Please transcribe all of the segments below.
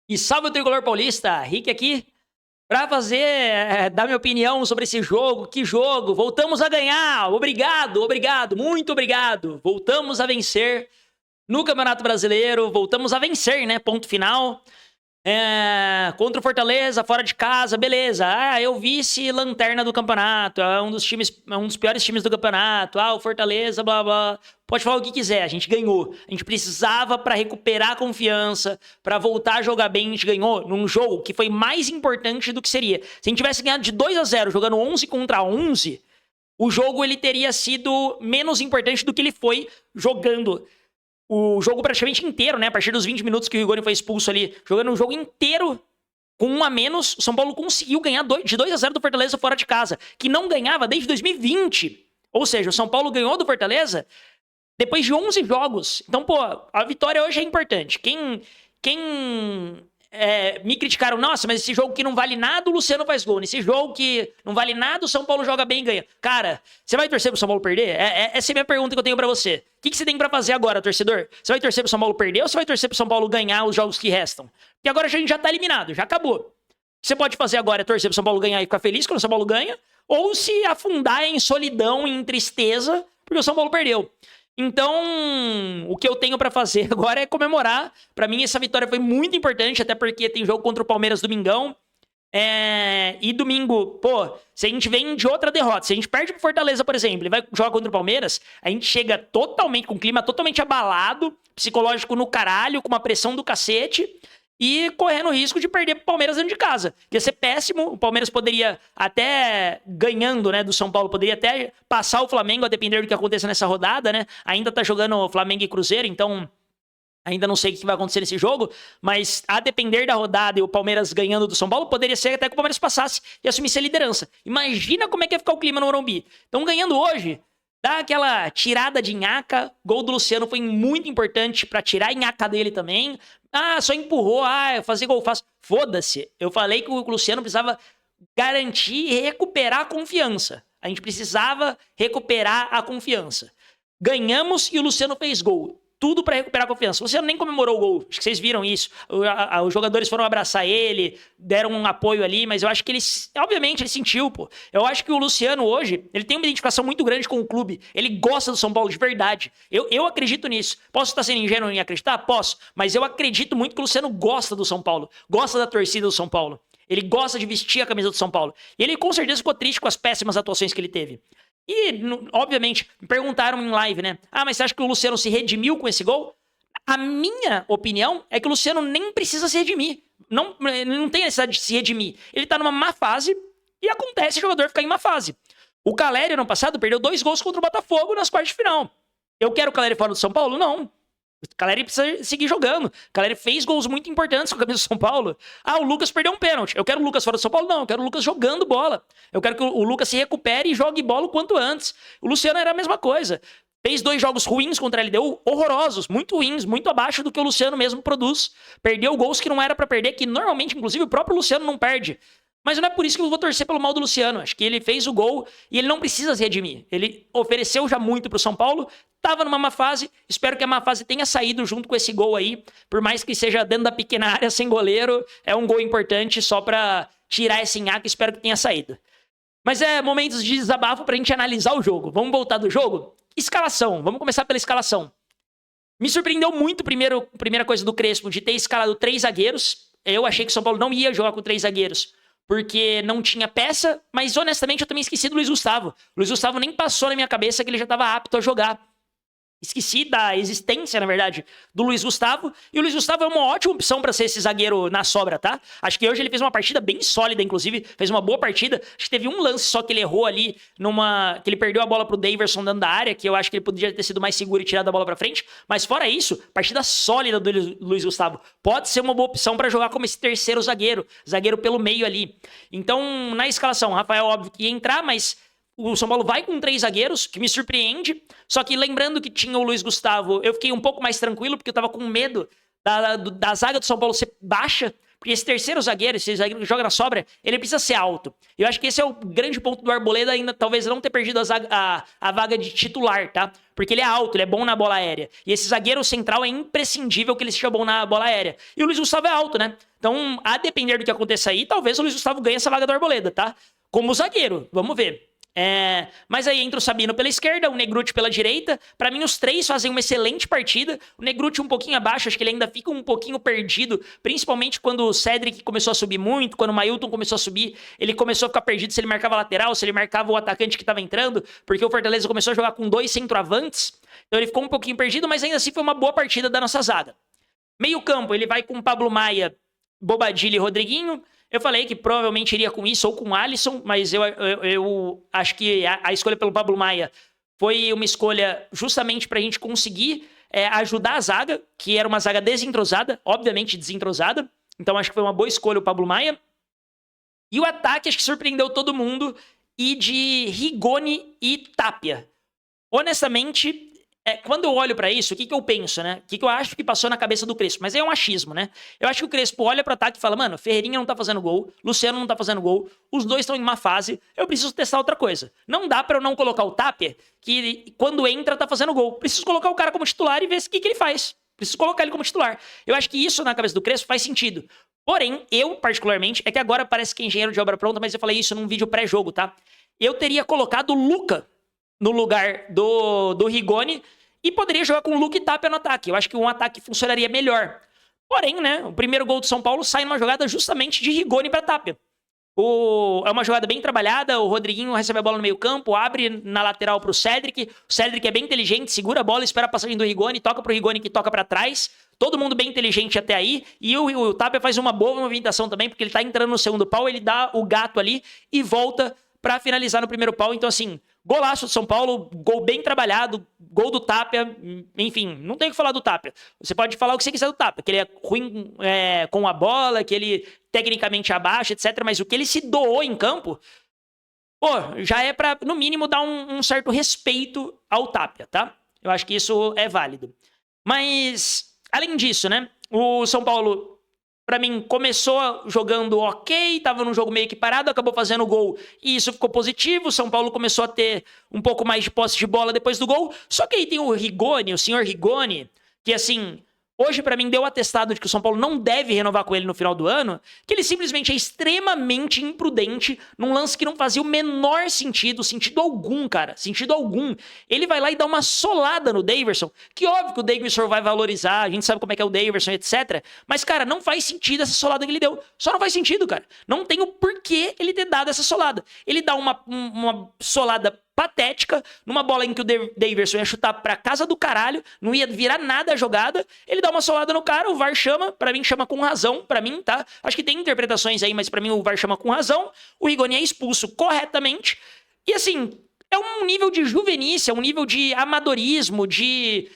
E salve o Tricolor Paulista, Rick aqui, pra dar minha opinião sobre esse jogo. Que jogo! Voltamos a ganhar! Obrigado, obrigado, muito obrigado! Voltamos a vencer no Campeonato Brasileiro, voltamos a vencer, né? Ponto final. Contra o Fortaleza, fora de casa, beleza. Eu vice-lanterna do campeonato, é um dos piores times do campeonato. O Fortaleza, blá blá. Pode falar o que quiser, a gente ganhou. A gente precisava para recuperar a confiança, para voltar a jogar bem, a gente ganhou num jogo que foi mais importante do que seria. Se a gente tivesse ganhado de 2-0, jogando 11 contra 11, o jogo ele teria sido menos importante do que ele foi jogando o jogo praticamente inteiro, né? A partir dos 20 minutos que o Rigoni foi expulso ali, jogando o jogo inteiro com 1 a menos, o São Paulo conseguiu ganhar de 2-0 do Fortaleza fora de casa, que não ganhava desde 2020. Ou seja, o São Paulo ganhou do Fortaleza depois de 11 jogos. Então, pô, a vitória hoje é importante. Quem me criticaram, nossa, mas esse jogo que não vale nada, o Luciano faz gol. Nesse jogo que não vale nada, o São Paulo joga bem e ganha. Cara, você vai torcer pro São Paulo perder? Essa é a minha pergunta que eu tenho pra você. O que você tem pra fazer agora, torcedor? Você vai torcer pro São Paulo perder ou você vai torcer pro São Paulo ganhar os jogos que restam? Porque agora a gente já tá eliminado, já acabou. O que você pode fazer agora é torcer pro São Paulo ganhar e ficar feliz quando o São Paulo ganha, ou se afundar em solidão, em tristeza, porque o São Paulo perdeu. Então, o que eu tenho pra fazer agora é comemorar. Pra mim, essa vitória foi muito importante, até porque tem jogo contra o Palmeiras domingão. E domingo, pô, se a gente vem de outra derrota, se a gente perde pro Fortaleza, por exemplo, e vai jogar contra o Palmeiras, a gente chega totalmente, com o clima totalmente abalado, psicológico no caralho, com uma pressão do cacete, e correndo o risco de perder pro Palmeiras dentro de casa. Ia ser péssimo, o Palmeiras poderia até, ganhando, né, do São Paulo, poderia até passar o Flamengo, a depender do que aconteça nessa rodada, né? Ainda tá jogando Flamengo e Cruzeiro, então ainda não sei o que vai acontecer nesse jogo, mas a depender da rodada e o Palmeiras ganhando do São Paulo, poderia ser até que o Palmeiras passasse e assumisse a liderança. Imagina como é que ia ficar o clima no Morumbi. Então, ganhando hoje, dá aquela tirada de nhaca. Gol do Luciano foi muito importante pra tirar a nhaca dele também. Só empurrou, fazer gol fácil. Foda-se. Eu falei que o Luciano precisava garantir e recuperar a confiança. A gente precisava recuperar a confiança. Ganhamos e o Luciano fez gol. Tudo pra recuperar a confiança. O Luciano nem comemorou o gol. Acho que vocês viram isso. Os jogadores foram abraçar ele, deram um apoio ali, mas eu acho que ele, obviamente, ele sentiu, pô. Eu acho que o Luciano hoje, ele tem uma identificação muito grande com o clube. Ele gosta do São Paulo de verdade. Eu acredito nisso. Posso estar sendo ingênuo em acreditar? Posso. Mas eu acredito muito que o Luciano gosta do São Paulo. Gosta da torcida do São Paulo. Ele gosta de vestir a camisa do São Paulo. E ele com certeza ficou triste com as péssimas atuações que ele teve. E, obviamente, me perguntaram em live, né? Mas você acha que o Luciano se redimiu com esse gol? A minha opinião é que o Luciano nem precisa se redimir. Não tem necessidade de se redimir. Ele tá numa má fase e acontece o jogador ficar em má fase. O Caleri, ano passado, perdeu 2 gols contra o Botafogo nas quartas de final. Eu quero o Caleri fora do São Paulo? Não. O Caleri precisa seguir jogando. O Caleri fez gols muito importantes com a camisa do São Paulo. O Lucas perdeu um pênalti. Eu quero o Lucas fora do São Paulo? Não, eu quero o Lucas jogando bola. Eu quero que o Lucas se recupere e jogue bola o quanto antes. O Luciano era a mesma coisa. Fez 2 jogos ruins contra a LDU, horrorosos, muito ruins, muito abaixo do que o Luciano mesmo produz. Perdeu gols que não era pra perder, que normalmente, inclusive, o próprio Luciano não perde. Mas não é por isso que eu vou torcer pelo mal do Luciano. Acho que ele fez o gol e ele não precisa se redimir. Ele ofereceu já muito pro São Paulo, tava numa má fase, espero que a má fase tenha saído junto com esse gol aí. Por mais que seja dentro da pequena área, sem goleiro, é um gol importante só pra tirar esse nhaque, espero que tenha saído. Mas momentos de desabafo pra gente analisar o jogo. Vamos voltar do jogo? Escalação, vamos começar pela escalação. Me surpreendeu muito a primeira coisa do Crespo, de ter escalado 3 zagueiros. Eu achei que o São Paulo não ia jogar com 3 zagueiros, porque não tinha peça, mas honestamente eu também esqueci do Luiz Gustavo. O Luiz Gustavo nem passou na minha cabeça que ele já estava apto a jogar. Esqueci da existência, na verdade, do Luiz Gustavo. E o Luiz Gustavo é uma ótima opção para ser esse zagueiro na sobra, tá? Acho que hoje ele fez uma partida bem sólida, inclusive. Fez uma boa partida. Acho que teve um lance só que ele errou ali, que ele perdeu a bola pro Daverson dentro da área, que eu acho que ele podia ter sido mais seguro e tirado a bola pra frente. Mas fora isso, partida sólida do Luiz Gustavo. Pode ser uma boa opção para jogar como esse terceiro zagueiro pelo meio ali. Então, na escalação, Rafael, óbvio que ia entrar, mas o São Paulo vai com 3 zagueiros, que me surpreende. Só que lembrando que tinha o Luiz Gustavo, eu fiquei um pouco mais tranquilo, porque eu tava com medo da zaga do São Paulo ser baixa. Porque esse terceiro zagueiro, esse zagueiro que joga na sobra, ele precisa ser alto. Eu acho que esse é o grande ponto do Arboleda, ainda talvez não ter perdido a vaga de titular, tá? Porque ele é alto, ele é bom na bola aérea. E esse zagueiro central é imprescindível que ele seja bom na bola aérea. E o Luiz Gustavo é alto, né? Então, a depender do que aconteça aí, talvez o Luiz Gustavo ganhe essa vaga do Arboleda, tá? Como zagueiro, vamos ver. Mas aí entra o Sabino pela esquerda, o Negrutti pela direita. Pra mim, os três fazem uma excelente partida. O Negrutti um pouquinho abaixo, acho que ele ainda fica um pouquinho perdido, principalmente quando o Cedric começou a subir muito, quando o Mailton começou a subir, ele começou a ficar perdido se ele marcava lateral, se ele marcava o atacante que tava entrando, porque o Fortaleza começou a jogar com 2 centroavantes, então ele ficou um pouquinho perdido, mas ainda assim foi uma boa partida da nossa zaga. Meio campo, ele vai com Pablo Maia, Bobadilla e Rodriguinho. Eu falei que provavelmente iria com isso ou com o Alisson, mas eu acho que a escolha pelo Pablo Maia foi uma escolha justamente pra gente conseguir ajudar a zaga, que era uma zaga desentrosada, obviamente desentrosada. Então acho que foi uma boa escolha o Pablo Maia. E o ataque acho que surpreendeu todo mundo, e de Rigoni e Tapia. Honestamente, quando eu olho pra isso, o que eu penso, né? O que eu acho que passou na cabeça do Crespo? Mas é um achismo, né? Eu acho que o Crespo olha pro ataque e fala, mano, Ferreirinha não tá fazendo gol, Luciano não tá fazendo gol, os dois estão em uma fase, eu preciso testar outra coisa. Não dá pra eu não colocar o Tapia, que quando entra tá fazendo gol. Preciso colocar o cara como titular e ver o que ele faz. Preciso colocar ele como titular. Eu acho que isso na cabeça do Crespo faz sentido. Porém, eu particularmente, é que agora parece que é engenheiro de obra pronta, mas eu falei isso num vídeo pré-jogo, tá? Eu teria colocado o Luca no lugar do Rigoni e poderia jogar com o Luca e Tapia no ataque. Eu acho que um ataque funcionaria melhor. Porém, né, o primeiro gol do São Paulo sai numa jogada justamente de Rigoni para Tapia. É uma jogada bem trabalhada, o Rodriguinho recebe a bola no meio campo, abre na lateral pro Cedric. O Cedric é bem inteligente, segura a bola, espera a passagem do Rigoni, toca pro Rigoni que toca para trás. Todo mundo bem inteligente até aí. E o Tapia faz uma boa movimentação também, porque ele tá entrando no segundo pau, ele dá o gato ali e volta para finalizar no primeiro pau. Então, assim, golaço do São Paulo, gol bem trabalhado, gol do Tapia, enfim, não tem o que falar do Tapia. Você pode falar o que você quiser do Tapia, que ele é ruim com a bola, que ele tecnicamente abaixa, etc. Mas o que ele se doou em campo, pô, já é pra, no mínimo, dar um certo respeito ao Tapia, tá? Eu acho que isso é válido. Mas, além disso, né, o São Paulo, pra mim, começou jogando ok, tava num jogo meio que parado, acabou fazendo gol e isso ficou positivo. O São Paulo começou a ter um pouco mais de posse de bola depois do gol. Só que aí tem o Rigoni, o senhor Rigoni, que assim, hoje pra mim deu atestado de que o São Paulo não deve renovar com ele no final do ano, que ele simplesmente é extremamente imprudente num lance que não fazia o menor sentido algum, cara, sentido algum. Ele vai lá e dá uma solada no Daverson, que óbvio que o Daverson vai valorizar, a gente sabe como é que é o Daverson, etc. Mas, cara, não faz sentido essa solada que ele deu. Só não faz sentido, cara. Não tem o porquê ele ter dado essa solada. Ele dá uma solada patética, numa bola em que o Daverson ia chutar pra casa do caralho, não ia virar nada a jogada, ele dá uma solada no cara, o VAR chama, pra mim chama com razão, pra mim, tá? Acho que tem interpretações aí, mas pra mim o VAR chama com razão, o Rigoni é expulso corretamente, e assim, é um nível de juvenícia, um nível de amadorismo, de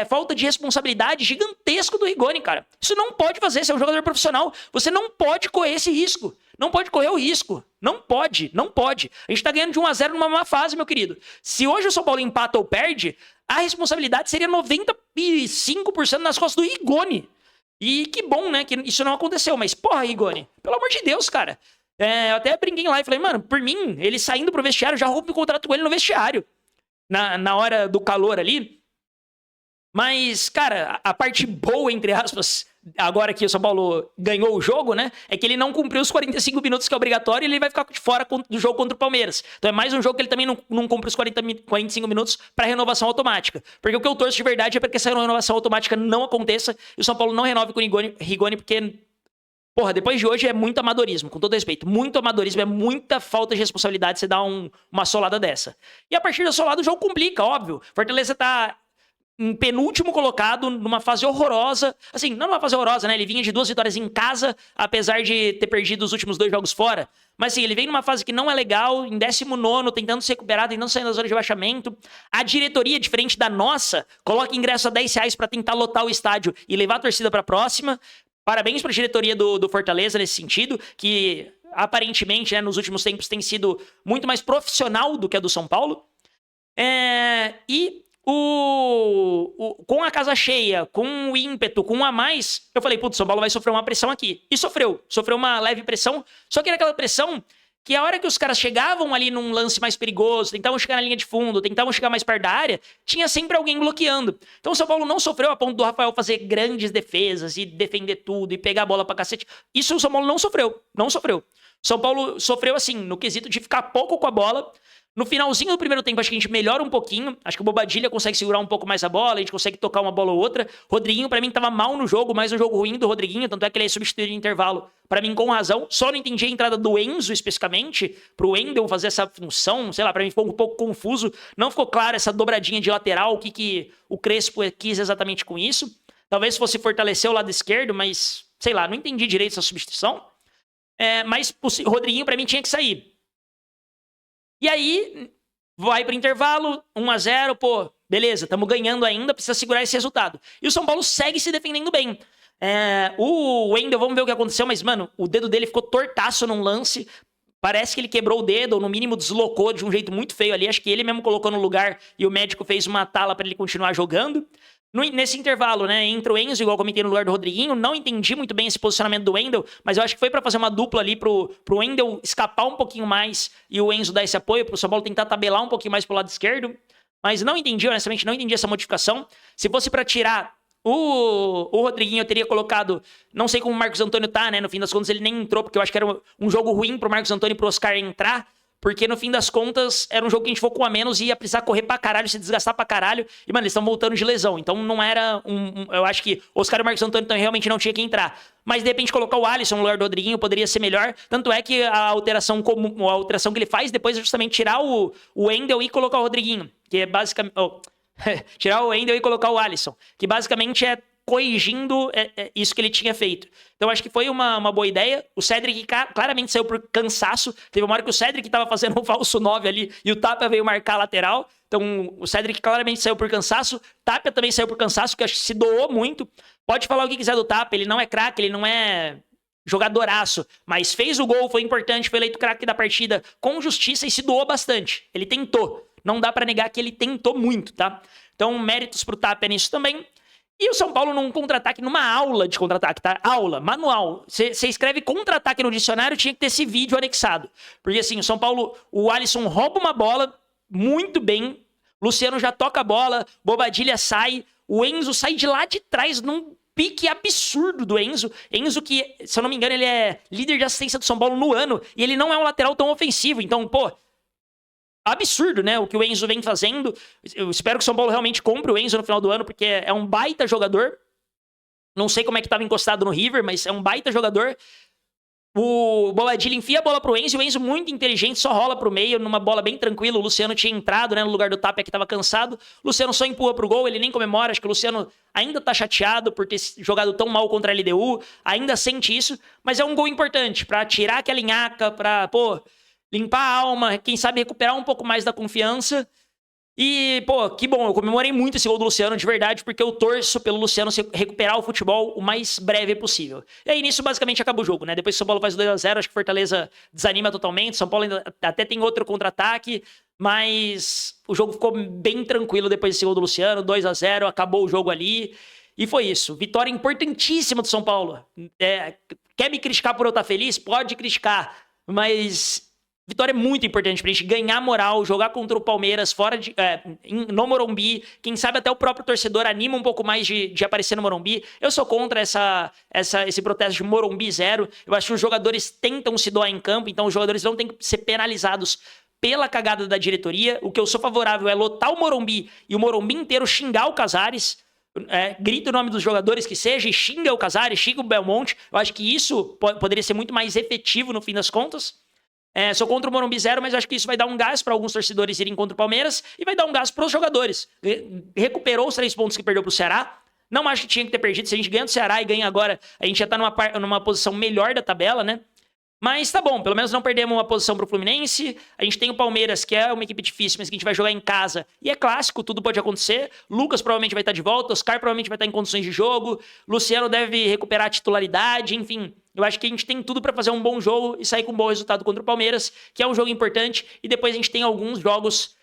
falta de responsabilidade gigantesco do Rigoni, cara. Isso não pode fazer, você é um jogador profissional, você não pode correr esse risco. Não pode correr o risco. Não pode, não pode. A gente tá ganhando de 1-0 numa má fase, meu querido. Se hoje o São Paulo empata ou perde, a responsabilidade seria 95% nas costas do Rigoni. E que bom, né, que isso não aconteceu. Mas, porra, Rigoni, pelo amor de Deus, cara. Eu até brinquei lá e falei, mano, por mim, ele saindo pro vestiário, já rompe o contrato com ele no vestiário. Na hora do calor ali. Mas, cara, a parte boa, entre aspas, agora que o São Paulo ganhou o jogo, né, é que ele não cumpriu os 45 minutos que é obrigatório e ele vai ficar de fora do jogo contra o Palmeiras. Então é mais um jogo que ele também não cumpre os 45 minutos para renovação automática. Porque o que eu torço de verdade é para que essa renovação automática não aconteça e o São Paulo não renove com o Rigoni, porque, porra, depois de hoje é muito amadorismo, com todo respeito. Muito amadorismo, é muita falta de responsabilidade você dar uma solada dessa. E a partir da solada o jogo complica, óbvio. Fortaleza tá em penúltimo colocado, numa fase horrorosa. Assim, não numa fase horrorosa, né? Ele vinha de 2 vitórias em casa, apesar de ter perdido os últimos 2 jogos fora. Mas assim, ele vem numa fase que não é legal, em 19º, tentando se recuperar, tentando sair da zona de rebaixamento. A diretoria, diferente da nossa, coloca ingresso a R$10 pra tentar lotar o estádio e levar a torcida pra próxima. Parabéns pra diretoria do Fortaleza nesse sentido, que aparentemente, né, nos últimos tempos tem sido muito mais profissional do que a do São Paulo. Com a casa cheia, com o ímpeto, com um a mais, eu falei, putz, São Paulo vai sofrer uma pressão aqui. E sofreu uma leve pressão, só que era aquela pressão que a hora que os caras chegavam ali num lance mais perigoso, tentavam chegar na linha de fundo, tentavam chegar mais perto da área, tinha sempre alguém bloqueando. Então o São Paulo não sofreu a ponto do Rafael fazer grandes defesas e defender tudo e pegar a bola pra cacete. Isso o São Paulo não sofreu, não sofreu. São Paulo sofreu assim, no quesito de ficar pouco com a bola. No finalzinho do primeiro tempo, acho que a gente melhora um pouquinho. Acho que o Bobadilla consegue segurar um pouco mais a bola, a gente consegue tocar uma bola ou outra. Rodriguinho, pra mim, tava mal no jogo, mais um jogo ruim do Rodriguinho, tanto é que ele é substituído em intervalo. Pra mim, com razão. Só não entendi a entrada do Enzo, especificamente, pro Wendel fazer essa função. Sei lá, pra mim ficou um pouco confuso. Não ficou claro essa dobradinha de lateral, o que o Crespo quis exatamente com isso. Talvez fosse fortalecer o lado esquerdo, mas, sei lá, não entendi direito essa substituição. Mas o Rodriguinho, pra mim, tinha que sair. E aí, vai pro intervalo, 1-0, pô, beleza, estamos ganhando ainda, precisa segurar esse resultado. E o São Paulo segue se defendendo bem. O Wendel, vamos ver o que aconteceu, mas, mano, o dedo dele ficou tortaço num lance. Parece que ele quebrou o dedo, ou no mínimo deslocou de um jeito muito feio ali. Acho que ele mesmo colocou no lugar e o médico fez uma tala pra ele continuar jogando. Nesse intervalo, né, entra o Enzo, igual eu comentei, no lugar do Rodriguinho. Não entendi muito bem esse posicionamento do Wendel, mas eu acho que foi pra fazer uma dupla ali pro Wendel escapar um pouquinho mais e o Enzo dar esse apoio, pro São Paulo tentar tabelar um pouquinho mais pro lado esquerdo. Mas não entendi, honestamente, não entendi essa modificação. Se fosse pra tirar o Rodriguinho, eu teria colocado... Não sei como o Marcos Antônio tá, né? No fim das contas, ele nem entrou, porque eu acho que era um jogo ruim pro Marcos Antônio e pro Oscar entrar. Porque no fim das contas, era um jogo que a gente focou a menos e ia precisar correr pra caralho, se desgastar pra caralho. E, mano, eles estão voltando de lesão. Então não era eu acho que Oscar e Marcos Antônio também realmente não tinha que entrar. Mas de repente colocar o Alisson no lugar do Rodriguinho poderia ser melhor. Tanto é que a alteração que ele faz depois é justamente tirar o Wendel e colocar o Rodriguinho. Que é basicamente... tirar o Wendel e colocar o Alisson. Que basicamente é corrigindo isso que ele tinha feito. Então acho que foi uma boa ideia. O Cedric claramente saiu por cansaço. Teve uma hora que o Cedric tava fazendo um falso 9 ali e o Tapia veio marcar a lateral. Então o Cedric claramente saiu por cansaço. Tapia também saiu por cansaço, que acho que se doou muito. Pode falar o que quiser do Tapia, ele não é craque, ele não é jogadoraço, mas fez o gol, foi importante, foi eleito craque da partida com justiça e se doou bastante. Ele tentou. Não dá pra negar que ele tentou muito, tá? Então méritos pro Tapia nisso também. E o São Paulo num contra-ataque, numa aula de contra-ataque, tá? Aula, manual. Você escreve contra-ataque no dicionário, tinha que ter esse vídeo anexado. Porque assim, o São Paulo, o Alisson rouba uma bola muito bem, Luciano já toca a bola, Bobadilla sai, o Enzo sai de lá de trás num pique absurdo do Enzo. Enzo que, se eu não me engano, ele é líder de assistência do São Paulo no ano, e ele não é um lateral tão ofensivo. Então, pô, absurdo, né, o que o Enzo vem fazendo. Eu espero que o São Paulo realmente compre o Enzo no final do ano, porque é um baita jogador. Não sei como é que tava encostado no River, mas é um baita jogador. O Bobadilla enfia a bola pro Enzo, e o Enzo muito inteligente, só rola pro meio, numa bola bem tranquila. O Luciano tinha entrado, né, no lugar do Tapia, que tava cansado. O Luciano só empurra pro gol, ele nem comemora. Acho que o Luciano ainda tá chateado por ter jogado tão mal contra a LDU, ainda sente isso, mas é um gol importante pra tirar aquela nhaca, pra, pô, limpar a alma, quem sabe recuperar um pouco mais da confiança. E, pô, que bom, eu comemorei muito esse gol do Luciano, de verdade, porque eu torço pelo Luciano se recuperar o futebol o mais breve possível. E aí, nisso, basicamente, acaba o jogo, né? Depois o São Paulo faz o 2-0, acho que Fortaleza desanima totalmente, São Paulo ainda até tem outro contra-ataque, mas o jogo ficou bem tranquilo depois desse gol do Luciano, 2-0, acabou o jogo ali, e foi isso. Vitória importantíssima do São Paulo. Quer me criticar por eu estar feliz? Pode criticar, mas... Vitória é muito importante pra gente ganhar moral, jogar contra o Palmeiras fora no Morumbi. Quem sabe até o próprio torcedor anima um pouco mais de aparecer no Morumbi. Eu sou contra esse protesto de Morumbi zero. Eu acho que os jogadores tentam se doar em campo, então os jogadores não têm que ser penalizados pela cagada da diretoria. O que eu sou favorável é lotar o Morumbi e o Morumbi inteiro xingar o Casares. Grita o nome dos jogadores que seja e xinga o Casares, xinga o Belmonte. Eu acho que isso poderia ser muito mais efetivo no fim das contas. Sou contra o Morumbi zero, mas acho que isso vai dar um gás para alguns torcedores irem contra o Palmeiras e vai dar um gás para os jogadores. Recuperou os 3 pontos que perdeu para o Ceará. Não acho que tinha que ter perdido. Se a gente ganha do Ceará e ganha agora, a gente já tá numa posição melhor da tabela, né? Mas tá bom, pelo menos não perdemos uma posição pro Fluminense. A gente tem o Palmeiras, que é uma equipe difícil, mas que a gente vai jogar em casa. E é clássico, tudo pode acontecer. Lucas provavelmente vai estar de volta, Oscar provavelmente vai estar em condições de jogo. Luciano deve recuperar a titularidade, enfim. Eu acho que a gente tem tudo pra fazer um bom jogo e sair com um bom resultado contra o Palmeiras, que é um jogo importante. E depois a gente tem alguns jogos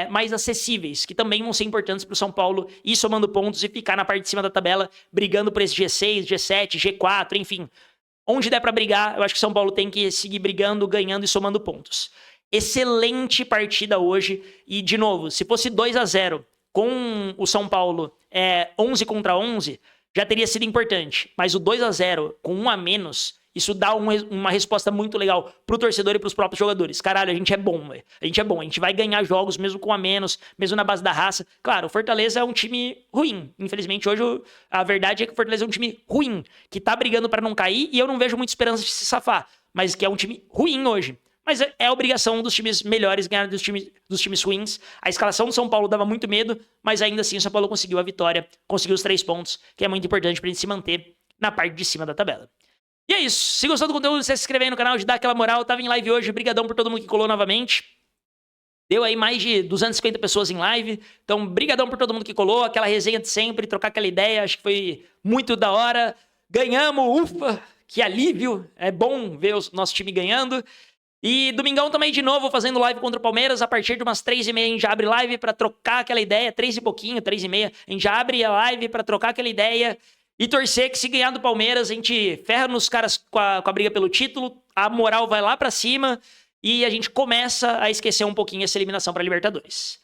mais acessíveis, que também vão ser importantes pro São Paulo ir somando pontos e ficar na parte de cima da tabela, brigando por esse G6, G7, G4, enfim. onde der pra brigar, eu acho que o São Paulo tem que seguir brigando, ganhando e somando pontos. Excelente partida hoje. E, de novo, se fosse 2-0 com o São Paulo 11 contra 11, já teria sido importante. Mas o 2-0 com 1 a menos, isso dá uma resposta muito legal pro torcedor e pros próprios jogadores. Caralho, a gente é bom, velho. A gente é bom. A gente vai ganhar jogos mesmo com 1 a menos, mesmo na base da raça. Claro, o Fortaleza é um time ruim. Infelizmente, hoje a verdade é que o Fortaleza é um time ruim, que tá brigando pra não cair, e eu não vejo muita esperança de se safar. Mas que é um time ruim hoje. Mas é obrigação dos times melhores ganhar dos times ruins. A escalação do São Paulo dava muito medo, mas ainda assim o São Paulo conseguiu a vitória, conseguiu os 3 pontos, que é muito importante pra gente se manter na parte de cima da tabela. E é isso. Se gostou do conteúdo, se inscreve aí no canal, de dar aquela moral. Eu tava em live hoje, brigadão por todo mundo que colou novamente. Deu aí mais de 250 pessoas em live. Então, brigadão por todo mundo que colou. Aquela resenha de sempre, trocar aquela ideia. Acho que foi muito da hora. Ganhamos, ufa, que alívio. É bom ver o nosso time ganhando. E domingão também de novo fazendo live contra o Palmeiras. A partir de umas 3h30 a gente já abre live pra trocar aquela ideia. 3 e pouquinho, 3h30. A gente já abre a live pra trocar aquela ideia. E torcer que se ganhar do Palmeiras, a gente ferra nos caras com a briga pelo título. A moral vai lá pra cima. E a gente começa a esquecer um pouquinho essa eliminação pra Libertadores.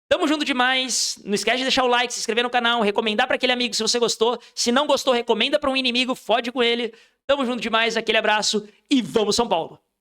Tamo junto demais. Não esquece de deixar o like, se inscrever no canal, recomendar pra aquele amigo se você gostou. Se não gostou, recomenda pra um inimigo, fode com ele. Tamo junto demais, aquele abraço e vamos São Paulo!